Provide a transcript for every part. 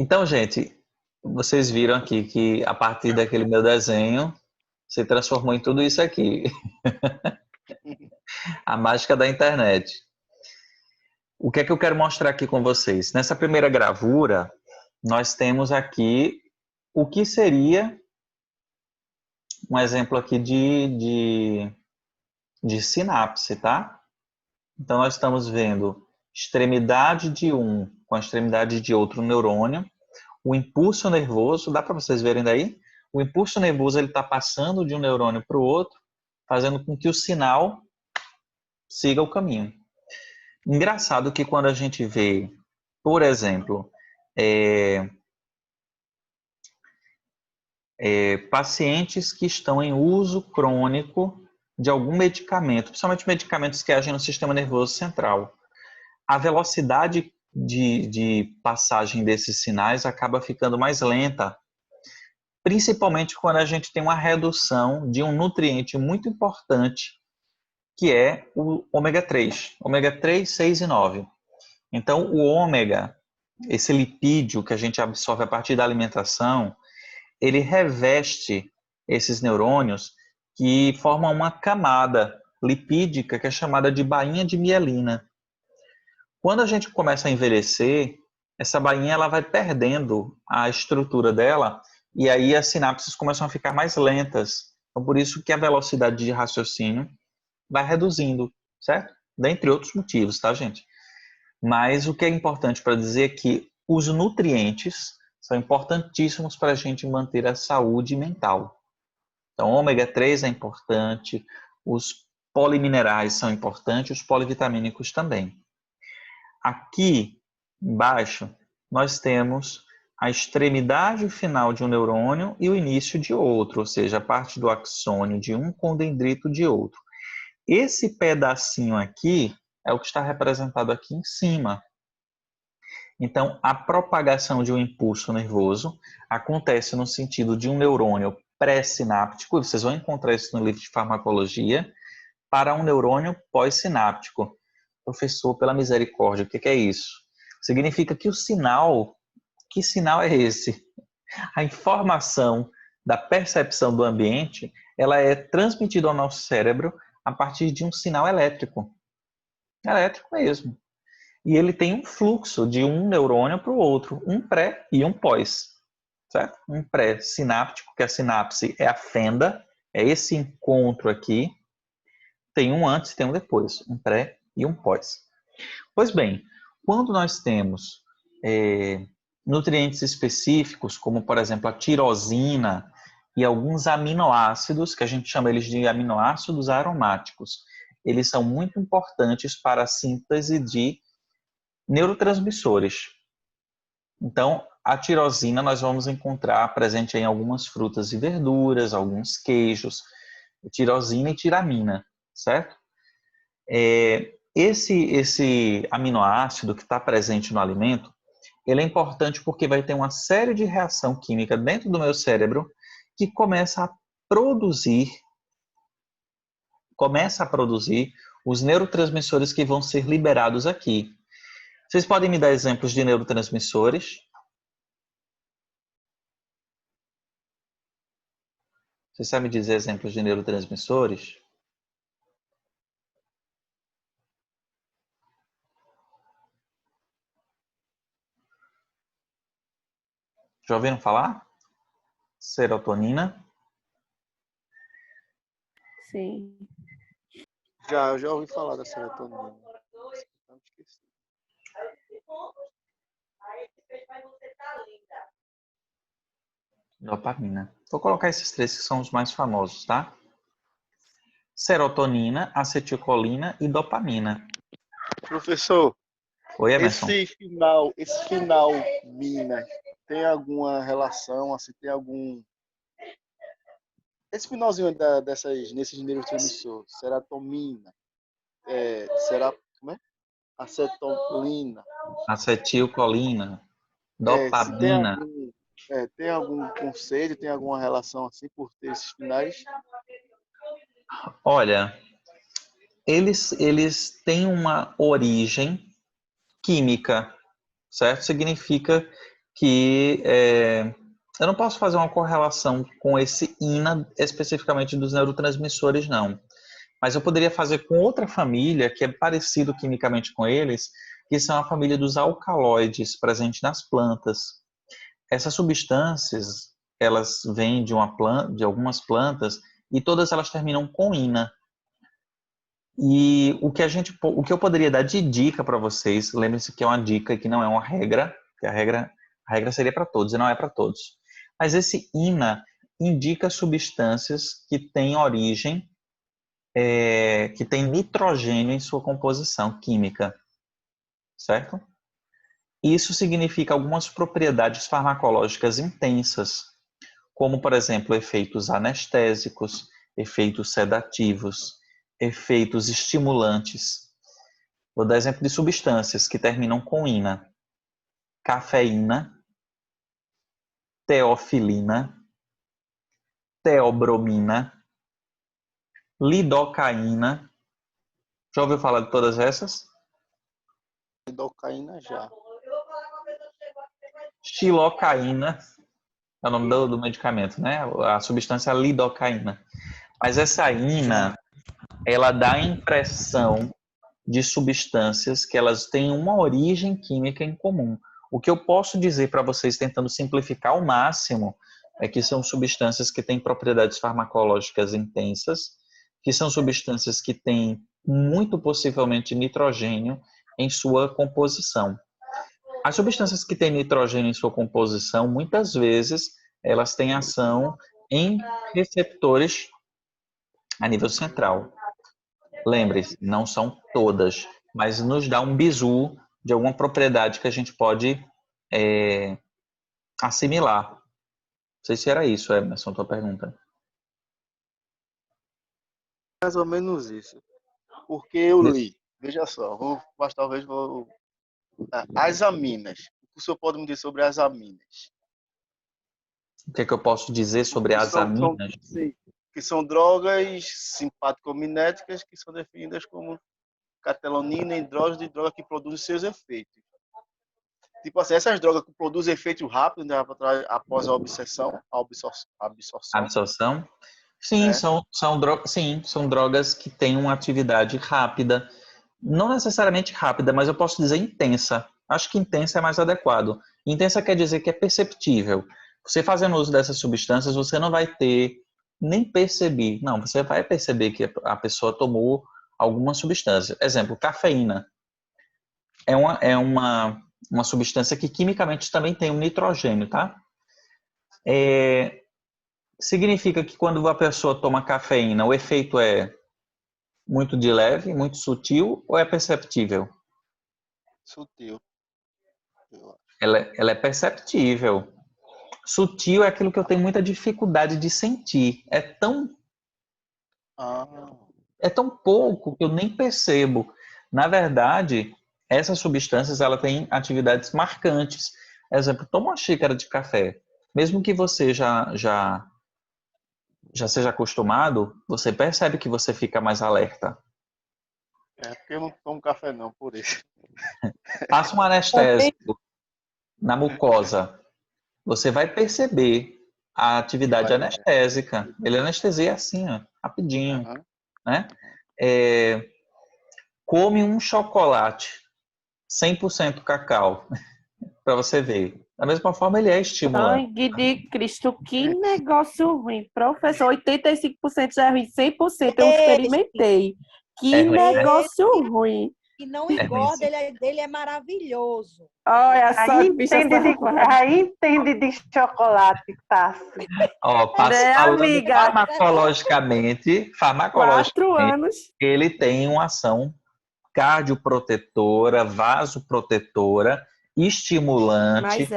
Então, gente, vocês viram aqui que a partir daquele meu desenho se transformou em tudo isso aqui. A mágica da internet. O que é que eu quero mostrar aqui com vocês? Nessa primeira gravura, nós temos aqui o que seria um exemplo aqui de sinapse, tá? Então, nós estamos vendo extremidade de um com a extremidade de outro neurônio. O impulso nervoso, dá para vocês verem daí? O impulso nervoso ele está passando de um neurônio para o outro, fazendo com que o sinal siga o caminho. Engraçado que quando a gente vê, por exemplo, pacientes que estão em uso crônico de algum medicamento, principalmente medicamentos que agem no sistema nervoso central, a velocidade de passagem desses sinais acaba ficando mais lenta, principalmente quando a gente tem uma redução de um nutriente muito importante, que é o ômega 3, ômega 3, 6 e 9. Então, o ômega, esse lipídio que a gente absorve a partir da alimentação, ele reveste esses neurônios que formam uma camada lipídica que é chamada de bainha de mielina. Quando a gente começa a envelhecer, essa bainha ela vai perdendo a estrutura dela e aí as sinapses começam a ficar mais lentas. Então, por isso que a velocidade de raciocínio vai reduzindo, certo? Dentre outros motivos, tá, gente? Mas o que é importante para dizer é que os nutrientes são importantíssimos para a gente manter a saúde mental. Então, ômega 3 é importante, os poliminerais são importantes, os polivitamínicos também. Aqui embaixo, nós temos a extremidade final de um neurônio e o início de outro, ou seja, a parte do axônio de um com o dendrito de outro. Esse pedacinho aqui é o que está representado aqui em cima. Então, a propagação de um impulso nervoso acontece no sentido de um neurônio pré-sináptico, vocês vão encontrar isso no livro de farmacologia, para um neurônio pós-sináptico. Professor, pela misericórdia, o que é isso? Significa que o sinal, que sinal é esse? A informação da percepção do ambiente, ela é transmitida ao nosso cérebro a partir de um sinal elétrico. Elétrico mesmo. E ele tem um fluxo de um neurônio para o outro, um pré e um pós. Certo? Um pré-sináptico, que a sinapse é a fenda, é esse encontro aqui. Tem um antes e tem um depois, um pré e um pós. Pois bem, quando nós temos nutrientes específicos, como por exemplo a tirosina e alguns aminoácidos, que a gente chama eles de aminoácidos aromáticos, eles são muito importantes para a síntese de neurotransmissores. Então, a tirosina nós vamos encontrar presente em algumas frutas e verduras, alguns queijos, tirosina e tiramina, certo? Esse aminoácido que está presente no alimento, ele é importante porque vai ter uma série de reação química dentro do meu cérebro que começa a produzir os neurotransmissores que vão ser liberados aqui. Vocês podem me dar exemplos de neurotransmissores? Você sabe dizer exemplos de neurotransmissores? Já ouviram falar? Serotonina. Sim. Eu já ouvi falar da serotonina. Não esqueci. Dopamina. Vou colocar esses três que são os mais famosos, tá? Serotonina, acetilcolina e dopamina. Professor, Oi, Emerson. esse final mina tem alguma relação, assim, tem algum... Esse finalzinho nesses neurotransmissores, serotonina, como é? Acetolina. Acetilcolina, Se tem dopamina. tem algum conceito, tem alguma relação assim por ter esses finais? Olha, eles têm uma origem química, certo? Significa que eu não posso fazer uma correlação com esse INA especificamente dos neurotransmissores, não. Mas eu poderia fazer com outra família que é parecido quimicamente com eles, que são a família dos alcaloides presentes nas plantas. Essas substâncias, elas vêm de algumas plantas e todas elas terminam com ina. E o que eu poderia dar de dica para vocês, lembre-se que é uma dica e que não é uma regra, que a regra seria para todos e não é para todos. Mas esse ina indica substâncias que têm origem, que têm nitrogênio em sua composição química, certo? Isso significa algumas propriedades farmacológicas intensas, como, por exemplo, efeitos anestésicos, efeitos sedativos, efeitos estimulantes. Vou dar exemplo de substâncias que terminam com ina: cafeína, teofilina, teobromina, lidocaína. Já ouviu falar de todas essas? Lidocaína já. Xilocaína é o nome do medicamento, né? A substância lidocaína. Mas essa ina, ela dá a impressão de substâncias que elas têm uma origem química em comum. O que eu posso dizer para vocês, tentando simplificar ao máximo, é que são substâncias que têm propriedades farmacológicas intensas, que são substâncias que têm muito possivelmente nitrogênio em sua composição. As substâncias que têm nitrogênio em sua composição, muitas vezes, elas têm ação em receptores a nível central. Lembre-se, não são todas, mas nos dá um bizu de alguma propriedade que a gente pode assimilar. Não sei se era isso, Emerson, tua pergunta. Mais ou menos isso. Porque eu li, veja só, mas talvez vou. As aminas. O que o senhor pode me dizer sobre as aminas? O que é que eu posso dizer sobre as aminas? Sim, que são drogas simpático-miméticas que são definidas como catalonina, hidrógeno e droga que produzem seus efeitos. Tipo assim, essas drogas que produzem efeito rápido, né, após a absorção. Absorção? Sim, são drogas que têm uma atividade rápida. Não necessariamente rápida, mas eu posso dizer intensa. Acho que intensa é mais adequado. Intensa quer dizer que é perceptível. Você fazendo uso dessas substâncias, você não vai ter nem perceber. Não, você vai perceber que a pessoa tomou alguma substância. Exemplo, cafeína. É uma substância que quimicamente também tem um nitrogênio, tá? Significa que quando a pessoa toma cafeína, o efeito é muito de leve, muito sutil ou é perceptível? Sutil. Ela é perceptível. Sutil é aquilo que eu tenho muita dificuldade de sentir. É tão pouco que eu nem percebo. Na verdade, essas substâncias ela têm atividades marcantes. Por exemplo, toma uma xícara de café. Mesmo que você já seja acostumado, você percebe que você fica mais alerta. É porque eu não tomo café não, por isso. Passa um anestésico na mucosa. Você vai perceber a atividade anestésica. Ele anestesia assim, ó, rapidinho. Né? Come um chocolate 100% cacau, para você ver. Da mesma forma, ele é estimulante. Sangue de Cristo, que negócio ruim. Professor, 85% já é ruim, 100% eu experimentei. Que ruim, negócio ruim. E não engorda, ele é maravilhoso. Olha só, aí entende de chocolate, Tassi. Amiga, farmacologicamente, 4 anos. ele tem uma ação cardioprotetora, vasoprotetora, estimulante,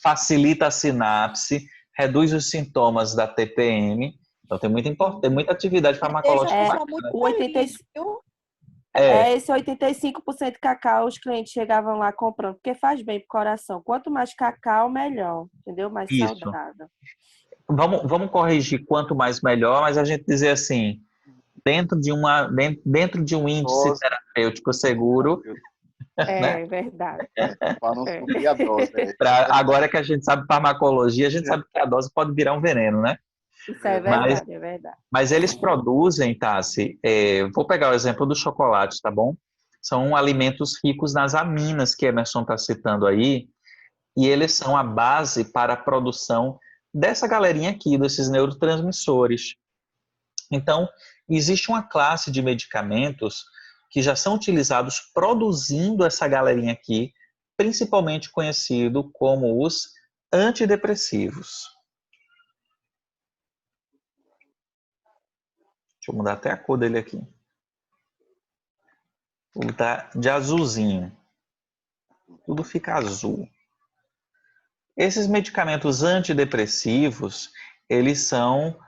facilita a sinapse, reduz os sintomas da TPM. Então tem muita atividade farmacológica. Esse 85% de cacau, os clientes chegavam lá comprando, porque faz bem pro coração. Quanto mais cacau, melhor, entendeu? Mais saudável. Vamos corrigir quanto mais melhor, mas a gente dizer assim, dentro de um índice terapêutico seguro, né? É verdade. Para não É. subir a dose. Agora que a gente sabe farmacologia, a gente sabe que a dose pode virar um veneno, né? Isso é Mas, verdade, é verdade. mas eles produzem, Tassi, vou pegar o exemplo do chocolate, tá bom? São alimentos ricos nas aminas que Emerson está citando aí, e eles são a base para a produção dessa galerinha aqui, desses neurotransmissores. Então, existe uma classe de medicamentos que já são utilizados produzindo essa galerinha aqui, principalmente conhecido como os antidepressivos. Deixa eu mudar até a cor dele aqui. Vou botar de azulzinho. Tudo fica azul. Esses medicamentos antidepressivos, eles são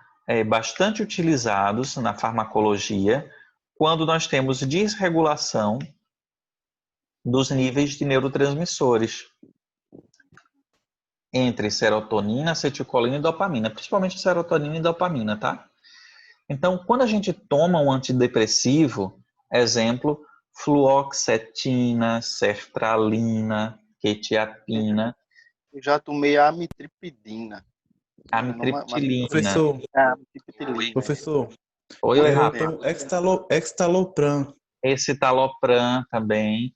bastante utilizados na farmacologia quando nós temos desregulação dos níveis de neurotransmissores entre serotonina, acetilcolina e dopamina, principalmente serotonina e dopamina, tá? Então, quando a gente toma um antidepressivo, exemplo, fluoxetina, sertralina, quetiapina, Eu já tomei a amitriptilina. amitriptilina. Professor, Amitriptilina. professor, Oi, eu Rafa. tomo Extalopram. Escitalopram também.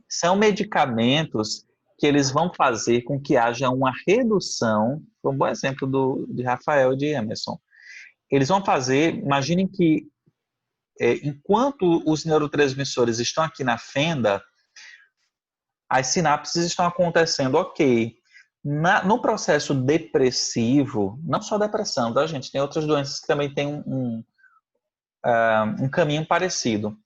São medicamentos que eles vão fazer com que haja uma redução, foi um bom exemplo de Rafael e de Emerson. Eles vão fazer, imaginem que enquanto os neurotransmissores estão aqui na fenda, as sinapses estão acontecendo ok. No processo depressivo, não só depressão, tá, gente? Tem outras doenças que também têm um caminho parecido.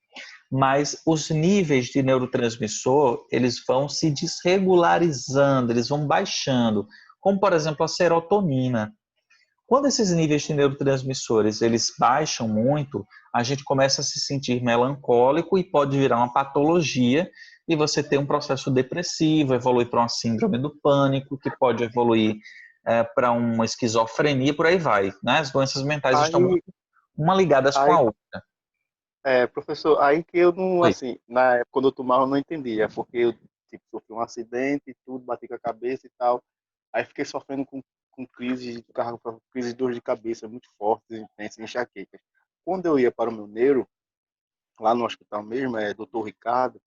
Mas os níveis de neurotransmissor, eles vão se desregularizando, eles vão baixando, como, por exemplo, a serotonina. Quando esses níveis de neurotransmissores eles baixam muito, a gente começa a se sentir melancólico e pode virar uma patologia e você ter um processo depressivo, evoluir para uma síndrome do pânico, que pode evoluir para uma esquizofrenia, por aí vai. Né? As doenças mentais estão muito uma ligadas com a outra. Professor, aí que eu não, Oi. assim, na época quando eu tomava eu não entendia, porque eu sofri um acidente e tudo, bati com a cabeça e tal, aí fiquei sofrendo com crises de dor de cabeça muito fortes, intensas, enxaquecas. Quando eu ia para o meu neuro, lá no hospital mesmo, Dr. Ricardo,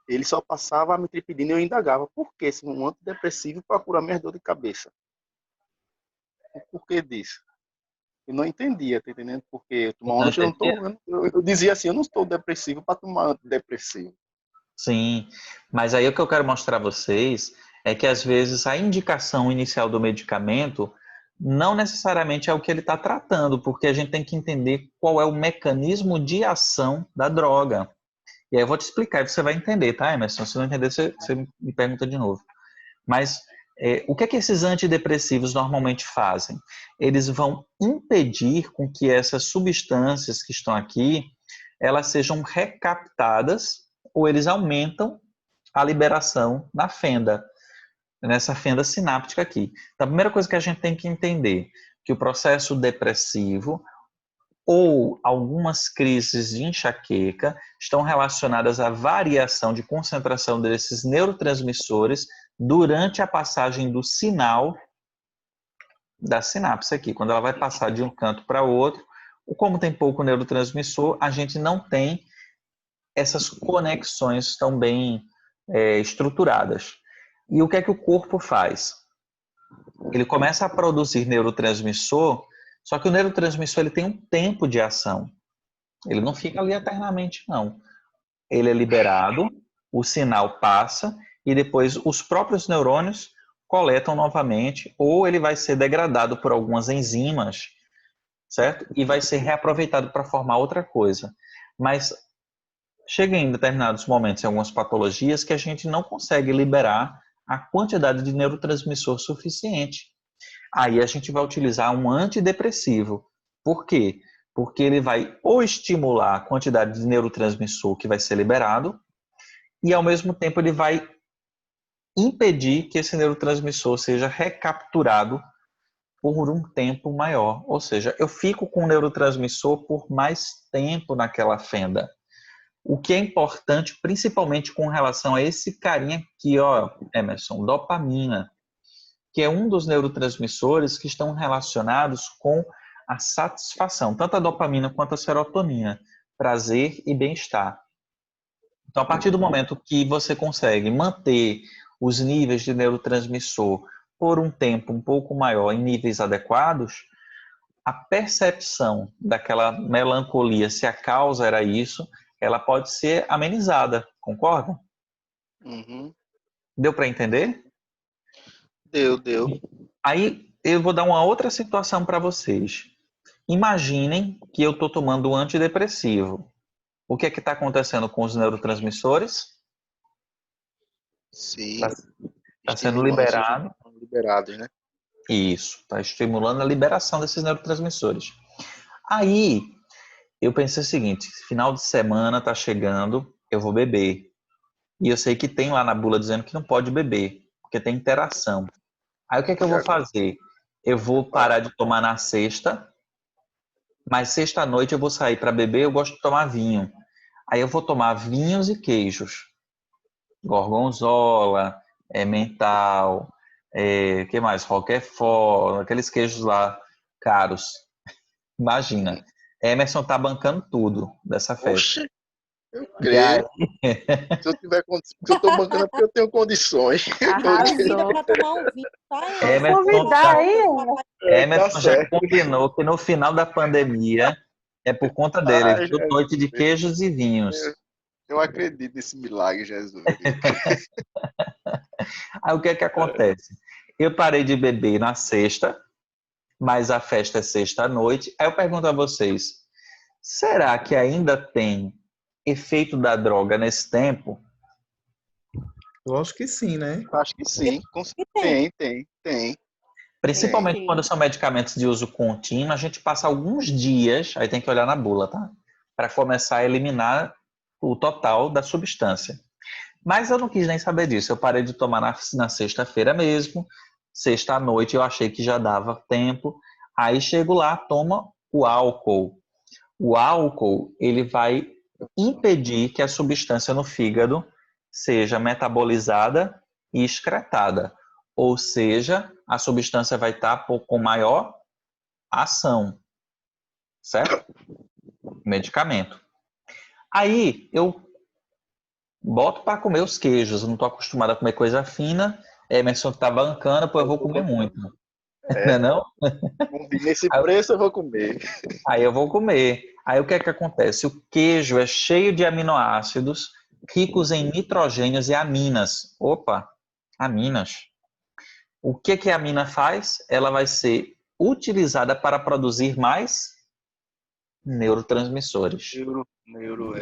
ele só passava a amitriptilina e eu indagava, por que se um antidepressivo para curar minha dor de cabeça? Por que disso? Eu não entendia, tá entendendo? Porque eu dizia assim, eu não estou depressivo para tomar antidepressivo. Sim, mas aí o que eu quero mostrar a vocês é que às vezes a indicação inicial do medicamento não necessariamente é o que ele está tratando, porque a gente tem que entender qual é o mecanismo de ação da droga. E aí eu vou te explicar e você vai entender, tá, Emerson? Se não entender, você me pergunta de novo. Mas o que é que esses antidepressivos normalmente fazem? Eles vão impedir com que essas substâncias que estão aqui, elas sejam recaptadas ou eles aumentam a liberação na fenda, nessa fenda sináptica aqui. Então, a primeira coisa que a gente tem que entender que o processo depressivo ou algumas crises de enxaqueca estão relacionadas à variação de concentração desses neurotransmissores durante a passagem do sinal da sinapse aqui. Quando ela vai passar de um canto para o outro, como tem pouco neurotransmissor, a gente não tem essas conexões tão bem estruturadas. E o que é que o corpo faz? Ele começa a produzir neurotransmissor, só que o neurotransmissor ele tem um tempo de ação. Ele não fica ali eternamente, não. Ele é liberado, o sinal passa e depois os próprios neurônios coletam novamente ou ele vai ser degradado por algumas enzimas, certo? E vai ser reaproveitado para formar outra coisa. Mas chega em determinados momentos, em algumas patologias, que a gente não consegue liberar a quantidade de neurotransmissor suficiente. Aí a gente vai utilizar um antidepressivo. Por quê? Porque ele vai ou estimular a quantidade de neurotransmissor que vai ser liberado e, ao mesmo tempo, ele vai impedir que esse neurotransmissor seja recapturado por um tempo maior. Ou seja, eu fico com o neurotransmissor por mais tempo naquela fenda. O que é importante, principalmente com relação a esse carinha aqui, ó, Emerson, dopamina, que é um dos neurotransmissores que estão relacionados com a satisfação, tanto a dopamina quanto a serotonina, prazer e bem-estar. Então, a partir do momento que você consegue manter os níveis de neurotransmissor por um tempo um pouco maior em níveis adequados, a percepção daquela melancolia, se a causa era isso, ela pode ser amenizada, concorda? Uhum. Deu para entender? Deu. Aí eu vou dar uma outra situação para vocês. Imaginem que eu estou tomando um antidepressivo. O que é que está acontecendo com os neurotransmissores? Sim. Está sendo liberado. Liberados, né? Isso, está estimulando a liberação desses neurotransmissores. Aí eu pensei o seguinte: final de semana está chegando, eu vou beber. E eu sei que tem lá na bula dizendo que não pode beber, porque tem interação. Aí o que é que eu vou fazer? Eu vou parar de tomar na sexta, mas sexta-noite eu vou sair para beber, eu gosto de tomar vinho. Aí eu vou tomar vinhos e queijos. Gorgonzola, mental, que mais? Roquefort, aqueles queijos lá caros. Imagina. Emerson tá bancando tudo dessa festa. Oxe, eu creio. Se eu tô bancando é porque eu tenho condições. Convida Arrasou. para tomar um vinho, tá? Convidar aí, Emerson já certo. combinou que no final da pandemia é por conta dele. Ele viu noite de queijos e vinhos. Eu acredito nesse milagre, Jesus. Aí o que é que acontece? Eu parei de beber na sexta, mas a festa é sexta-noite. Aí eu pergunto a vocês, será que ainda tem efeito da droga nesse tempo? Lógico que sim, né? Acho que sim. Tem. Principalmente Sim. quando são medicamentos de uso contínuo, a gente passa alguns dias, aí tem que olhar na bula, tá? Para começar a eliminar o total da substância. Mas eu não quis nem saber disso. Eu parei de tomar na sexta-feira mesmo. Sexta-noite eu achei que já dava tempo. Aí chego lá, toma o álcool. O álcool, ele vai impedir que a substância no fígado seja metabolizada e excretada. Ou seja, a substância vai estar com maior ação, certo? Medicamento. Aí eu boto para comer os queijos. Eu não estou acostumado a comer coisa fina. Emerson tá bancando, pô, eu vou comer muito. Não é não? Nesse preço eu vou comer. Aí eu vou comer. Aí o que é que acontece? O queijo é cheio de aminoácidos ricos em nitrogênios e aminas. Opa, aminas. O que a amina faz? Ela vai ser utilizada para produzir mais neurotransmissores. Neuro.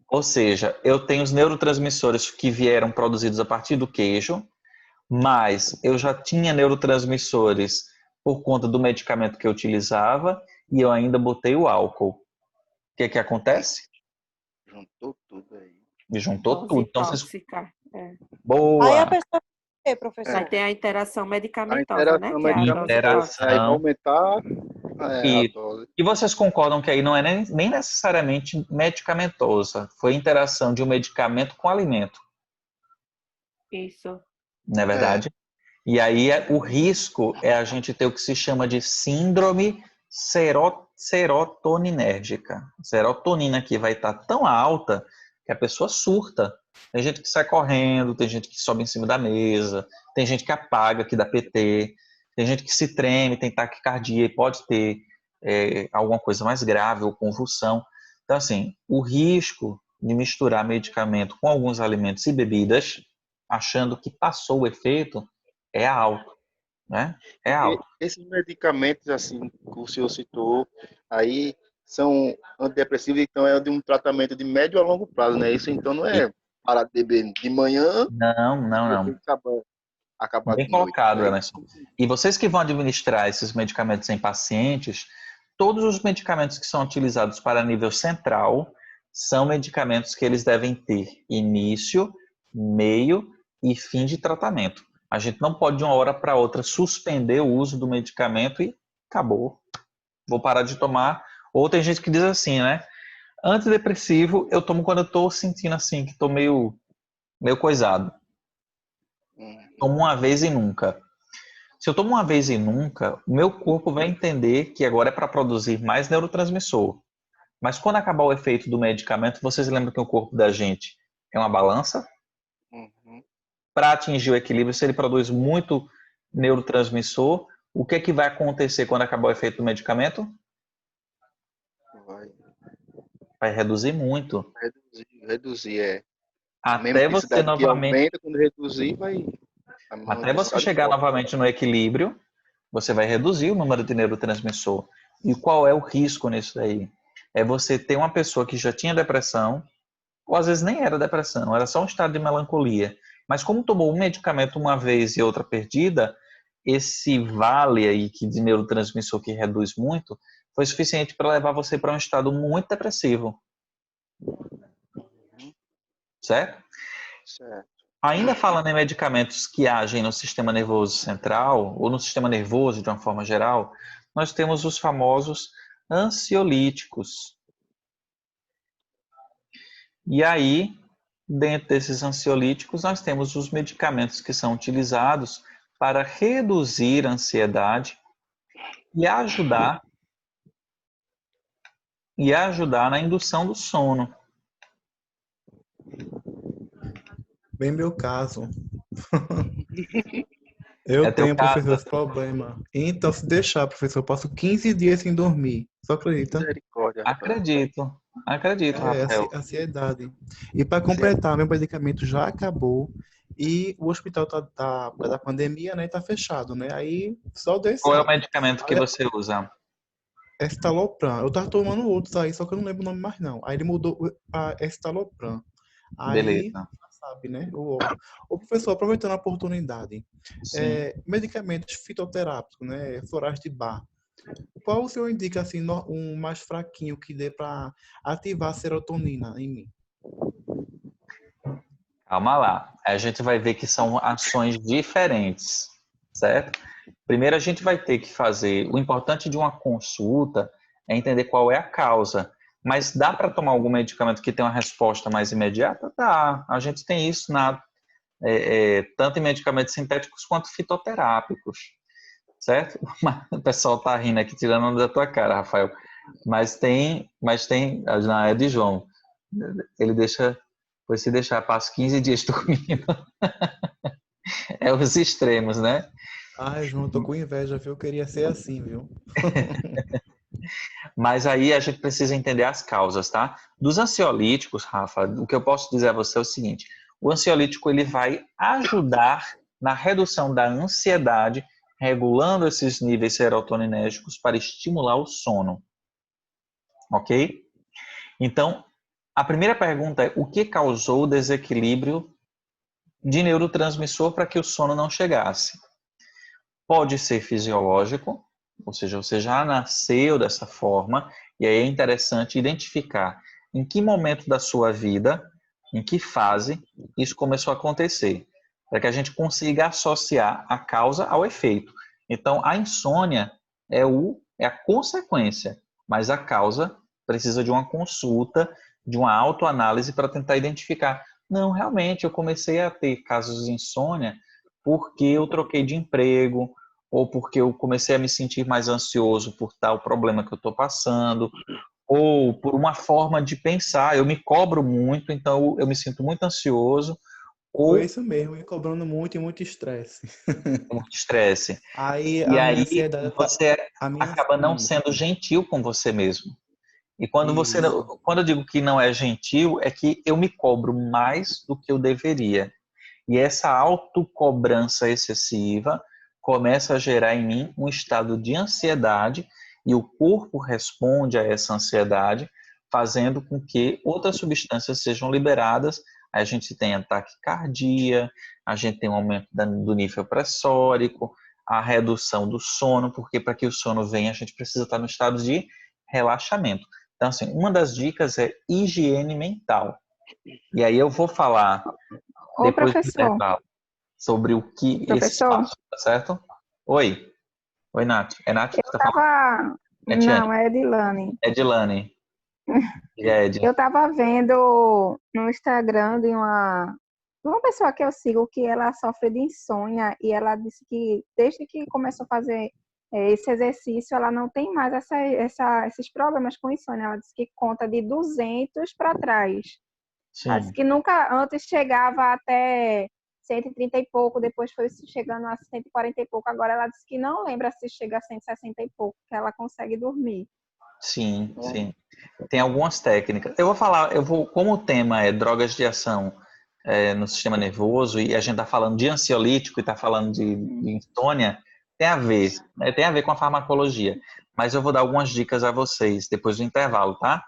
Ou seja, eu tenho os neurotransmissores que vieram produzidos a partir do queijo, mas eu já tinha neurotransmissores por conta do medicamento que eu utilizava e eu ainda botei o álcool. O que acontece? Juntou tudo aí. Me juntou Dose tudo. Então, vocês... tóxica. É. Boa! Aí a pessoa professor? Vai ter a interação A medicamentosa, né? interação Que é a dose medicamentosa. Aí vai aumentar a dose. E vocês concordam que aí não é nem necessariamente medicamentosa. Foi interação de um medicamento com alimento. Isso. Não é verdade? E aí o risco é a gente ter o que se chama de síndrome serotoninérgica. A serotonina aqui vai estar tão alta que a pessoa surta. Tem gente que sai correndo, tem gente que sobe em cima da mesa, tem gente que apaga, que dá PT, tem gente que se treme, tem taquicardia e pode ter alguma coisa mais grave ou convulsão. Então, assim, o risco de misturar medicamento com alguns alimentos e bebidas, achando que passou o efeito, é alto, né? É alto. Esses medicamentos, assim, que o senhor citou, aí são antidepressivos, então é de um tratamento de médio a longo prazo, né? Isso então não é parar de beber de manhã Não. e acabar Bem de noite. colocado, Né? Emerson. E vocês que vão administrar esses medicamentos em pacientes, todos os medicamentos que são utilizados para nível central são medicamentos que eles devem ter início, meio e fim de tratamento. A gente não pode de uma hora para outra suspender o uso do medicamento e acabou. Vou parar de tomar. Ou tem gente que diz assim, né? Antidepressivo eu tomo quando eu tô sentindo assim, que tô meio coisado. Tomo uma vez e nunca. Se eu tomo uma vez e nunca, o meu corpo vai entender que agora é para produzir mais neurotransmissor. Mas quando acabar o efeito do medicamento, vocês lembram que o corpo da gente é uma balança? Uhum. Para atingir o equilíbrio, se ele produz muito neurotransmissor, o que é que vai acontecer quando acabar o efeito do medicamento? Vai Vai reduzir muito. reduzir, é. A mesma Até você intensidade que novamente, aumenta, quando reduzir, vai. A mesma até você intensidade chegar volta. novamente no equilíbrio, você vai reduzir o número de neurotransmissor. E qual é o risco nisso daí? É você ter uma pessoa que já tinha depressão, ou às vezes nem era depressão, era só um estado de melancolia. Mas como tomou um medicamento uma vez e outra perdida, esse vale aí de neurotransmissor que reduz muito, foi suficiente para levar você para um estado muito depressivo. Certo? Certo. Ainda falando em medicamentos que agem no sistema nervoso central, ou no sistema nervoso de uma forma geral, nós temos os famosos ansiolíticos. E aí, dentro desses ansiolíticos, nós temos os medicamentos que são utilizados para reduzir a ansiedade e ajudar na indução do sono. Bem meu caso. Eu É teu tenho, caso? professor, esse problema. Então, se deixar, professor, eu passo 15 dias sem dormir. Só acredita? Misericórdia, Rafael. Acredito, É, Rafael. ansiedade. E para completar, meu medicamento já acabou e o hospital da pandemia, né, tá fechado, né? Aí só Deus Qual é o sabe. medicamento que Aí você usa? é Estalopram. Eu tava tomando outros aí, só que eu não lembro o nome mais não. Aí ele mudou a Estalopram. Aí, Beleza. sabe, né? O professor, aproveitando a oportunidade, Sim. medicamentos fitoterápicos, né? Florais de Bach. Qual o senhor indica, assim, um mais fraquinho que dê para ativar a serotonina em mim? Calma lá. A gente vai ver que são ações diferentes, certo? Primeiro a gente vai ter que fazer. O importante de uma consulta é entender qual é a causa. Mas dá para tomar algum medicamento que tenha uma resposta mais imediata? Dá. A gente tem isso tanto em medicamentos sintéticos quanto fitoterápicos, certo? O pessoal está rindo aqui, tirando onda da tua cara, Rafael. Mas tem, não, é de João. Ele deixa, pois se deixar, passa 15 dias dormindo. É os extremos, né? Ai, João, eu tô com inveja, viu? Eu queria ser assim, viu? Mas aí a gente precisa entender as causas, tá? Dos ansiolíticos, Rafa, o que eu posso dizer a você é o seguinte: o ansiolítico ele vai ajudar na redução da ansiedade, regulando esses níveis serotoninérgicos para estimular o sono, ok? Então, a primeira pergunta é: o que causou o desequilíbrio de neurotransmissor para que o sono não chegasse? Pode ser fisiológico, ou seja, você já nasceu dessa forma, e aí é interessante identificar em que momento da sua vida, em que fase isso começou a acontecer, para que a gente consiga associar a causa ao efeito. Então, a insônia é a consequência, mas a causa precisa de uma consulta, de uma autoanálise para tentar identificar. Não, realmente, eu comecei a ter casos de insônia porque eu troquei de emprego, ou porque eu comecei a me sentir mais ansioso por tal problema que eu estou passando, ou por uma forma de pensar, eu me cobro muito, então eu me sinto muito ansioso, Foi ou isso mesmo, me cobrando muito e muito estresse. muito estresse. Aí E a minha aí ansiedade tá. você A minha. acaba não sendo gentil com você mesmo. E Isso. quando eu digo que não é gentil, é que eu me cobro mais do que eu deveria. E essa autocobrança excessiva começa a gerar em mim um estado de ansiedade e o corpo responde a essa ansiedade, fazendo com que outras substâncias sejam liberadas. A gente tem taquicardia, a gente tem um aumento do nível pressórico, a redução do sono, porque para que o sono venha a gente precisa estar no estado de relaxamento. Então, assim, uma das dicas é higiene mental. E aí eu vou falar Ô, depois do professor, intervalo sobre o que esses professor, passos, tá certo? Oi. Oi, Nath. É Nath que eu tá falando? tava. É Tiane. Não, é Edilane. É Dilane. Ed. Eu estava vendo no Instagram de uma pessoa que eu sigo que ela sofre de insônia e ela disse que desde que começou a fazer esse exercício, ela não tem mais esses problemas com insônia. Ela disse que conta de 200 para trás. Ela disse Sim, que nunca antes chegava até 130 e pouco, depois foi chegando a 140 e pouco. Agora ela disse que não lembra se chega a 160 e pouco, que ela consegue dormir. sim, sim. Tem algumas técnicas. Como o tema é drogas de ação no sistema nervoso e a gente está falando de ansiolítico e está falando de insônia, tem a ver, né? Tem a ver com a farmacologia. Mas eu vou dar algumas dicas a vocês depois do intervalo, tá?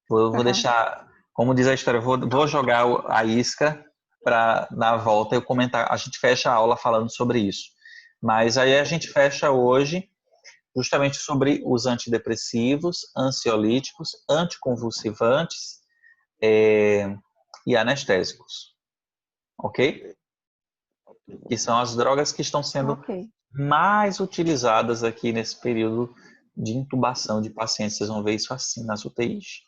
Vou Tá. deixar, como diz a história, vou jogar a isca para na volta eu comentar. A gente fecha a aula falando sobre isso. Mas aí a gente fecha hoje justamente sobre os antidepressivos, ansiolíticos, anticonvulsivantes e anestésicos, ok? Que são as drogas que estão sendo Ok. mais utilizadas aqui nesse período de intubação de pacientes. Vocês vão ver isso assim nas UTIs.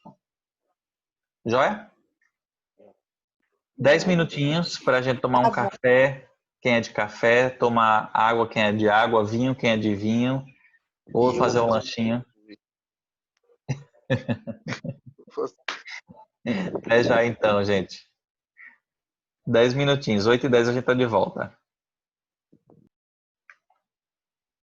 Joia? 10 minutinhos para a gente tomar um Tá bom. café, quem é de café, tomar água, quem é de água, vinho, quem é de vinho, ou E eu vou fazer um fazer lanchinho. um. Até já então, gente. 10 minutinhos, 8h10 a gente tá de volta.